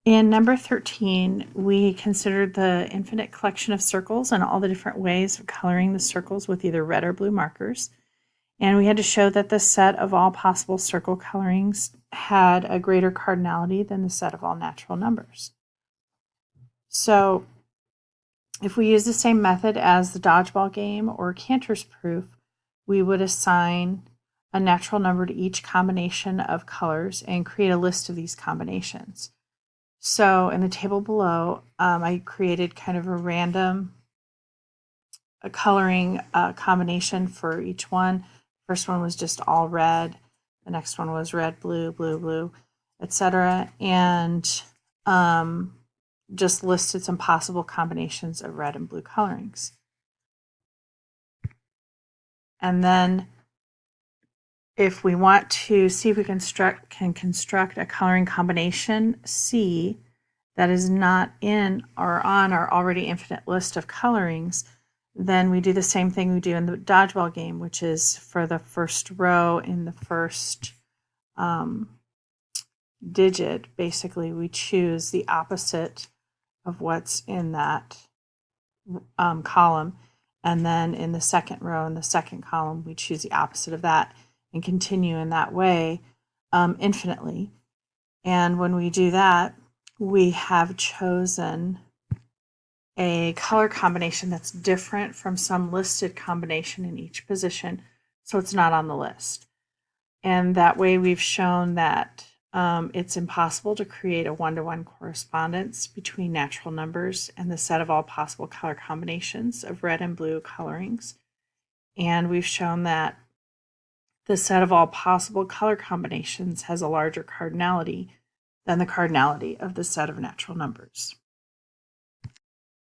In number 13, we considered the infinite collection of circles and all the different ways of coloring the circles with either red or blue markers. And we had to show that the set of all possible circle colorings had a greater cardinality than the set of all natural numbers. So if we use the same method as the dodgeball game or Cantor's proof, we would assign a natural number to each combination of colors and create a list of these combinations. So in the table below, I created kind of a random coloring combination for each one. First one was just all red. The next one was red, blue, blue, blue, etc. And just listed some possible combinations of red and blue colorings. And then if we want to see if we can construct a coloring combination C that is not in or on our already infinite list of colorings, then we do the same thing we do in the dodgeball game, which is for the first row in the first digit, basically we choose the opposite of what's in that column. And then in the second row in the second column, we choose the opposite of that and continue in that way infinitely. And when we do that, we have chosen a color combination that's different from some listed combination in each position, so it's not on the list. And that way we've shown that it's impossible to create a one-to-one correspondence between natural numbers and the set of all possible color combinations of red and blue colorings. And we've shown that the set of all possible color combinations has a larger cardinality than the cardinality of the set of natural numbers.